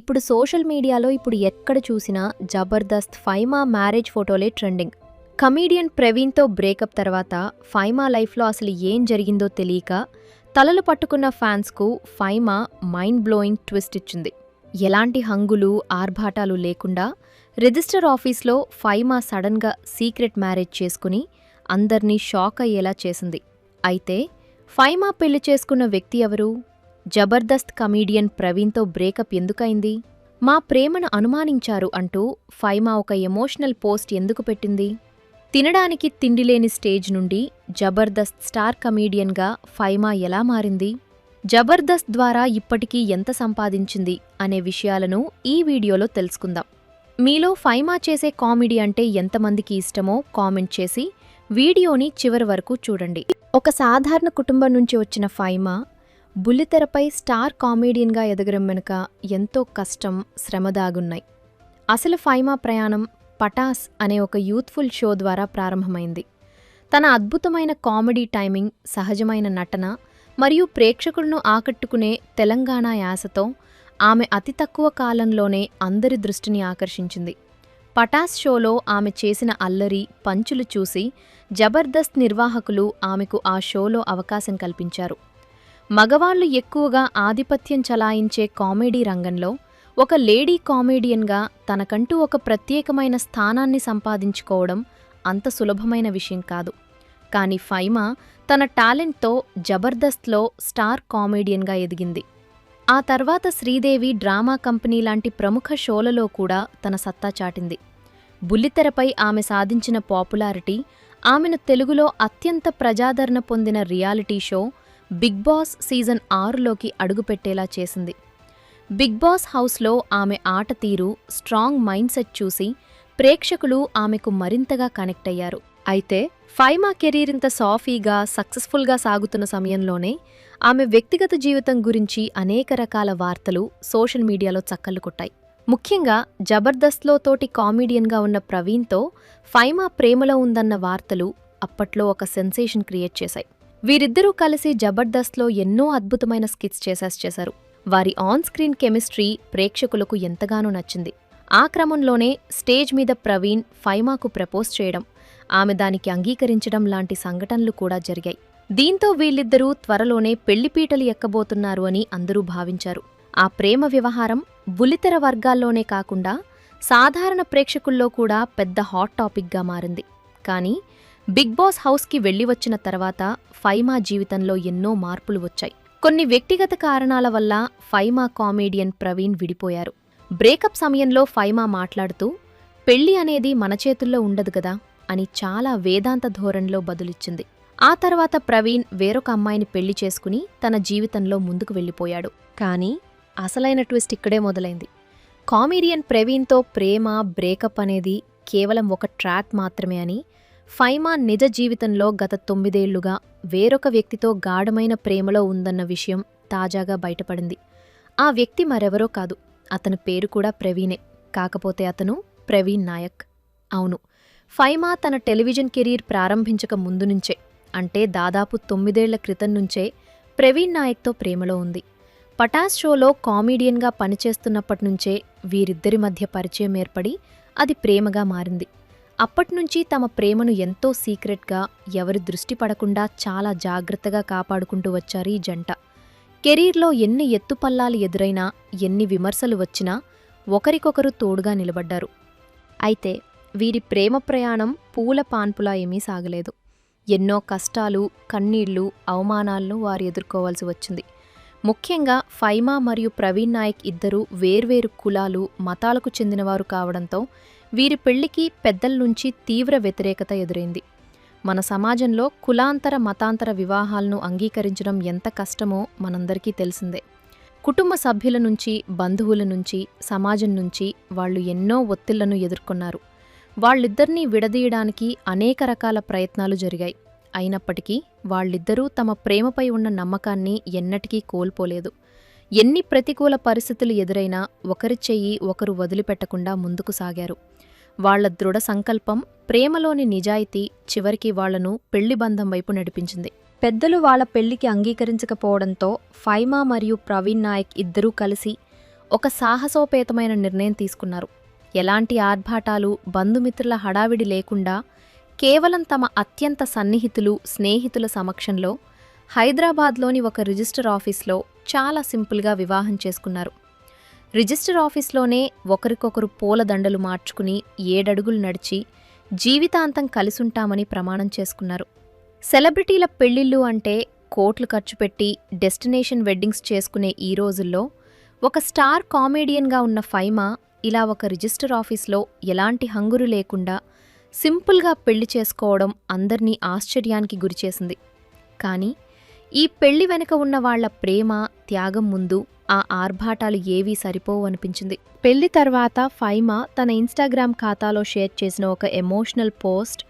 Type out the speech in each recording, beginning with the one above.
ఇప్పుడు సోషల్ మీడియాలో ఎక్కడ చూసినా జబర్దస్త్ ఫైమా మ్యారేజ్ ఫోటోలే ట్రెండింగ్. కమీడియన్ ప్రవీణ్తో బ్రేకప్ తర్వాత ఫైమా లైఫ్లో అసలు ఏం జరిగిందో తెలియక తలలు పట్టుకున్న ఫ్యాన్స్కు ఫైమా మైండ్ బ్లోయింగ్ ట్విస్ట్ ఇచ్చింది. ఎలాంటి హంగులు ఆర్భాటాలు లేకుండా రిజిస్టర్ ఆఫీస్లో ఫైమా సడన్గా సీక్రెట్ మ్యారేజ్ చేసుకుని అందర్నీ షాక్ అయ్యేలా చేసింది. అయితే ఫైమా పెళ్లి చేసుకున్న వ్యక్తి ఎవరు? జబర్దస్త్ కమీడియన్ ప్రవీణ్తో బ్రేకప్ ఎందుకైంది? మా ప్రేమను అనుమానించారు అంటూ ఫైమా ఒక ఎమోషనల్ పోస్ట్ ఎందుకు పెట్టింది? తినడానికి తిండిలేని స్టేజ్ నుండి జబర్దస్త్ స్టార్ కమీడియన్గా ఫైమా ఎలా మారింది? జబర్దస్త్ ద్వారా ఇప్పటికీ ఎంత సంపాదించింది అనే విషయాలను ఈ వీడియోలో తెలుసుకుందాం. మీలో ఫైమా చేసే కామెడీ అంటే ఎంతమందికి ఇష్టమో కామెంట్ చేసి వీడియోని చివరి వరకు చూడండి. ఒక సాధారణ కుటుంబం నుంచి వచ్చిన ఫైమా బుల్లితెరపై స్టార్ కామెడియన్గా ఎదగడం వెనుక ఎంతో కష్టం, శ్రమ దాగున్నాయి. అసలు ఫైమా ప్రయాణం పటాస్ అనే ఒక యూత్ఫుల్ షో ద్వారా ప్రారంభమైంది. తన అద్భుతమైన కామెడీ టైమింగ్, సహజమైన నటన మరియు ప్రేక్షకులను ఆకట్టుకునే తెలంగాణ యాసతో ఆమె అతి తక్కువ కాలంలోనే అందరి దృష్టిని ఆకర్షించింది. పటాస్ షోలో ఆమె చేసిన అల్లరి, పంచులు చూసి జబర్దస్త్ నిర్వాహకులు ఆమెకు ఆ షోలో అవకాశం కల్పించారు. మగవాళ్లు ఎక్కువగా ఆధిపత్యం చలాయించే కామెడీ రంగంలో ఒక లేడీ కామెడియన్గా తనకంటూ ఒక ప్రత్యేకమైన స్థానాన్ని సంపాదించుకోవడం అంత సులభమైన విషయం కాదు. కానీ ఫైమా తన టాలెంట్తో జబర్దస్త్లో స్టార్ కామెడియన్గా ఎదిగింది. ఆ తర్వాత శ్రీదేవి డ్రామా కంపెనీ లాంటి ప్రముఖ షోలలో కూడా తన సత్తా చాటింది. బుల్లితెరపై ఆమె సాధించిన పాపులారిటీ ఆమెను తెలుగులో అత్యంత ప్రజాదరణ పొందిన reality show Bigg Boss season 6లోకి అడుగుపెట్టేలా చేసింది. బిగ్ బాస్ హౌస్లో ఆమె ఆట తీరు, స్ట్రాంగ్ మైండ్ సెట్ చూసి ప్రేక్షకులు ఆమెకు మరింతగా కనెక్ట్ అయ్యారు. అయితే ఫైమా కెరీర్ ఇంత సాఫీగా, సక్సెస్ఫుల్గా సాగుతున్న సమయంలోనే ఆమె వ్యక్తిగత జీవితం గురించి అనేక రకాల వార్తలు సోషల్ మీడియాలో చక్కర్లు కొట్టాయి. ముఖ్యంగా జబర్దస్త్లో తోటి కామెడియన్గా ఉన్న ప్రవీణ్తో ఫైమా ప్రేమలో ఉందన్న వార్తలు అప్పట్లో ఒక సెన్సేషన్ క్రియేట్ చేశాయి. వీరిద్దరూ కలిసి జబర్దస్త్లో ఎన్నో అద్భుతమైన స్కిట్స్ చేశారు. వారి ఆన్ స్క్రీన్ కెమిస్ట్రీ ప్రేక్షకులకు ఎంతగానో నచ్చింది. ఆ క్రమంలోనే స్టేజ్ మీద ప్రవీణ్ ఫైమాకు ప్రపోజ్ చేయడం, ఆమె దానికి అంగీకరించడం లాంటి సంఘటనలు కూడా జరిగాయి. దీంతో వీళ్ళిద్దరూ త్వరలోనే పెళ్లిపీటలు ఎక్కబోతున్నారు అని అందరూ భావించారు. ఆ ప్రేమ వ్యవహారం బుల్లితెర వర్గాల్లోనే కాకుండా సాధారణ ప్రేక్షకుల్లో కూడా పెద్ద హాట్ టాపిక్గా మారింది. కానీ బిగ్ బాస్ హౌస్కి వెళ్లివచ్చిన తర్వాత ఫైమా జీవితంలో ఎన్నో మార్పులు వచ్చాయి. కొన్ని వ్యక్తిగత కారణాల వల్ల ఫైమా కామెడియన్ ప్రవీణ్ విడిపోయారు. బ్రేకప్ సమయంలో ఫైమా మాట్లాడుతూ పెళ్లి అనేది మన చేతుల్లో ఉండదు గదా అని చాలా వేదాంత ధోరణిలో బదులిచ్చింది. ఆ తర్వాత ప్రవీణ్ వేరొక అమ్మాయిని పెళ్లి చేసుకుని తన జీవితంలో ముందుకు వెళ్ళిపోయాడు. కానీ అసలైన ట్విస్ట్ ఇక్కడే మొదలైంది. కామెడియన్ ప్రవీణ్తో ప్రేమ, బ్రేకప్ అనేది కేవలం ఒక ట్రాక్ మాత్రమే అని, ఫైమా నిజ జీవితంలో గత 9 ఏళ్లుగా వేరొక వ్యక్తితో గాఢమైన ప్రేమలో ఉందన్న విషయం తాజాగా బయటపడింది. ఆ వ్యక్తి మరెవరో కాదు, అతని పేరు కూడా ప్రవీణే. కాకపోతే అతను ప్రవీణ్ నాయక్. అవును, ఫైమా తన టెలివిజన్ కెరీర్ ప్రారంభించక ముందు నుంచే, అంటే దాదాపు 9 ఏళ్ల క్రితం నుంచే ప్రవీణ్ నాయక్తో ప్రేమలో ఉంది. పటాస్ షోలో కామెడియన్గా పనిచేస్తున్నప్పటినుంచే వీరిద్దరి మధ్య పరిచయం ఏర్పడి అది ప్రేమగా మారింది. అప్పట్నుంచి తమ ప్రేమను ఎంతో సీక్రెట్గా, ఎవరి దృష్టి పడకుండా చాలా జాగ్రత్తగా కాపాడుకుంటూ వచ్చారు ఈ జంట. కెరీర్లో ఎన్ని ఎత్తుపల్లాలు ఎదురైనా, ఎన్ని విమర్శలు వచ్చినా ఒకరికొకరు తోడుగా నిలబడ్డారు. అయితే వీరి ప్రేమ ప్రయాణం పూల పాన్పులా ఏమీ సాగలేదు. ఎన్నో కష్టాలు, కన్నీళ్లు, అవమానాలను వారు ఎదుర్కోవాల్సి వచ్చింది. ముఖ్యంగా ఫైమా మరియు ప్రవీణ్ నాయక్ ఇద్దరూ వేర్వేరు కులాలు, మతాలకు చెందినవారు కావడంతో వీరి పెళ్లికి పెద్దల నుంచి తీవ్ర వ్యతిరేకత ఎదురైంది. మన సమాజంలో కులాంతర, మతాంతర వివాహాలను అంగీకరించడం ఎంత కష్టమో మనందరికీ తెలిసిందే. కుటుంబ సభ్యుల నుంచి, బంధువుల నుంచి, సమాజం నుంచి వాళ్లు ఎన్నో ఒత్తిళ్లను ఎదుర్కొన్నారు. వాళ్ళిద్దరినీ విడదీయడానికి అనేక రకాల ప్రయత్నాలు జరిగాయి. అయినప్పటికీ వాళ్ళిద్దరూ తమ ప్రేమపై ఉన్న నమ్మకాన్ని ఎన్నటికీ కోల్పోలేదు. ఎన్ని ప్రతికూల పరిస్థితులు ఎదురైనా ఒకరి చెయ్యి ఒకరు వదిలిపెట్టకుండా ముందుకు సాగారు. వాళ్ల దృఢ సంకల్పం, ప్రేమలోని నిజాయితీ చివరికి వాళ్లను పెళ్లి బంధం వైపు నడిపించింది. పెద్దలు వాళ్ల పెళ్లికి అంగీకరించకపోవడంతో ఫైమా మరియు ప్రవీణ్ నాయక్ ఇద్దరూ కలిసి ఒక సాహసోపేతమైన నిర్ణయం తీసుకున్నారు. ఎలాంటి ఆర్భాటాలు, బంధుమిత్రుల హడావిడి లేకుండా కేవలం తమ అత్యంత సన్నిహితులు, స్నేహితుల సమక్షంలో హైదరాబాద్లోని ఒక రిజిస్టర్ ఆఫీస్లో చాలా సింపుల్గా వివాహం చేసుకున్నారు. రిజిస్టర్ ఆఫీస్లోనే ఒకరికొకరు పూలదండలు మార్చుకుని 7 అడుగులు నడిచి జీవితాంతం కలిసుంటామని ప్రమాణం చేసుకున్నారు. సెలబ్రిటీల పెళ్లిళ్ళు అంటే కోట్లు ఖర్చు పెట్టి డెస్టినేషన్ వెడ్డింగ్స్ చేసుకునే ఈ రోజుల్లో ఒక స్టార్ కామెడియన్గా ఉన్న ఫైమా ఇలా ఒక రిజిస్టర్ ఆఫీస్లో ఎలాంటి హంగురు లేకుండా సింపుల్గా పెళ్లి చేసుకోవడం అందర్నీ ఆశ్చర్యానికి గురిచేసింది. కానీ ఈ పెళ్లి వెనుక ఉన్న వాళ్ల ప్రేమ, త్యాగం ముందు ఆ ఆర్భాటాలు ఏవీ సరిపోవు అనిపించింది. పెళ్లి తర్వాత ఫైమా తన ఇన్స్టాగ్రామ్ ఖాతాలో షేర్ చేసిన ఒక ఎమోషనల్ పోస్ట్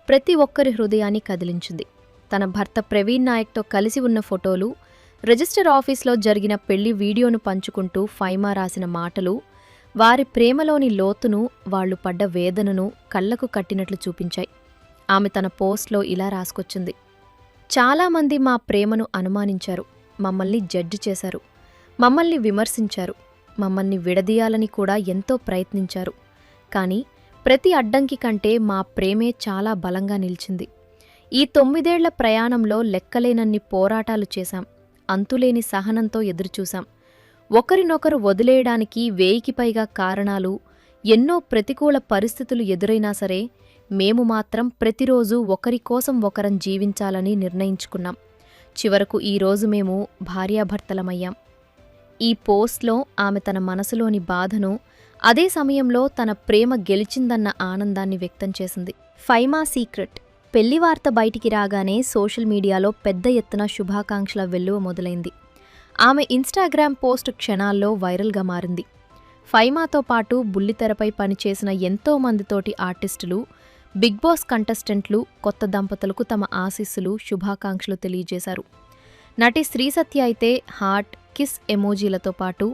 ప్రతి ఒక్కరి హృదయాన్ని కదిలించింది. తన భర్త ప్రవీణ్ నాయక్తో కలిసి ఉన్న ఫోటోలు, రిజిస్టర్ ఆఫీస్లో జరిగిన పెళ్లి వీడియోను పంచుకుంటూ ఫైమా రాసిన మాటలు వారి ప్రేమలోని లోతును, వాళ్లు పడ్డ వేదనను కళ్లకు కట్టినట్లు చూపించాయి. ఆమె తన పోస్ట్లో ఇలా రాసుకొచ్చింది: చాలామంది మా ప్రేమను అనుమానించారు, మమ్మల్ని జడ్జి చేశారు, మమ్మల్ని విమర్శించారు, మమ్మల్ని విడదీయాలని కూడా ఎంతో ప్రయత్నించారు. కానీ ప్రతి అడ్డంకి కంటే మా ప్రేమే చాలా బలంగా నిలిచింది. ఈ 9 ఏళ్ల ప్రయాణంలో లెక్కలేనన్ని పోరాటాలు చేశాం, అంతులేని సహనంతో ఎదురుచూశాం. ఒకరినొకరు వదిలేయడానికి 1000కి పైగా కారణాలు, ఎన్నో ప్రతికూల పరిస్థితులు ఎదురైనా సరే మేము మాత్రం ప్రతిరోజూ ఒకరి కోసం ఒకరం జీవించాలని నిర్ణయించుకున్నాం. చివరకు ఈరోజు మేము భార్యాభర్తలమయ్యాం. ఈ పోస్ట్లో ఆమె తన మనసులోని బాధను, అదే సమయంలో తన ప్రేమ గెలిచిందన్న ఆనందాన్ని వ్యక్తం చేసింది. ఫైమా సీక్రెట్. పెళ్లి వార్త బయటికి రాగానే సోషల్ మీడియాలో పెద్ద ఎత్తున శుభాకాంక్షల వెల్లువ మొదలైంది. ఆమె ఇన్స్టాగ్రామ్ పోస్ట్ క్షణాల్లో వైరల్గా మారింది. ఫైమాతో పాటు బుల్లితెరపై పనిచేసిన ఎంతో మందితోటి ఆర్టిస్టులు, బిగ్ బాస్ కంటెస్టెంట్లు కొత్త దంపతులకు తమ ఆశీస్సులు, శుభాకాంక్షలు తెలియజేశారు. నటి శ్రీసత్య అయితే హార్ట్, కిస్ ఎమోజీలతో పాటు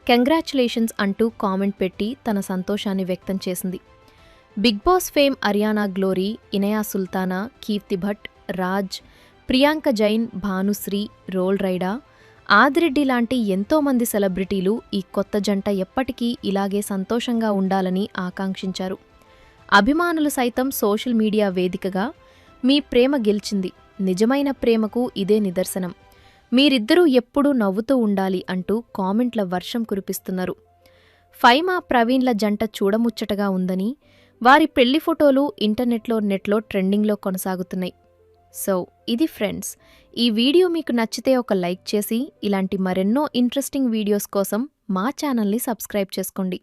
కంగ్రాచ్యులేషన్స్ అంటూ కామెంట్ పెట్టి తన సంతోషాన్ని వ్యక్తం చేసింది. Bigg Boss fame Ariyana Glory, Inaya Sultana, Keerthi Bhat, Raj, Priyanka Jain, Bhanusree, Roll Rida, Adireddy లాంటి ఎంతోమంది సెలబ్రిటీలు ఈ కొత్త జంట ఎప్పటికీ ఇలాగే సంతోషంగా ఉండాలని ఆకాంక్షించారు. అభిమానులు సైతం సోషల్ మీడియా వేదికగా మీ ప్రేమ గెలిచింది, నిజమైన ప్రేమకు ఇదే నిదర్శనం, మీరిద్దరూ ఎప్పుడూ నవ్వుతూ ఉండాలి అంటూ కామెంట్ల వర్షం కురిపిస్తున్నారు. ఫైమా, ప్రవీణ్ల జంట చూడముచ్చటగా ఉందని వారి పెళ్లి ఫోటోలు నెట్లో ట్రెండింగ్లో కొనసాగుతున్నాయి. సో ఇది ఫ్రెండ్స్, ఈ వీడియో మీకు నచ్చితే ఒక లైక్ చేసి ఇలాంటి మరెన్నో ఇంట్రెస్టింగ్ వీడియోస్ కోసం మా ఛానల్ని సబ్స్క్రైబ్ చేసుకోండి.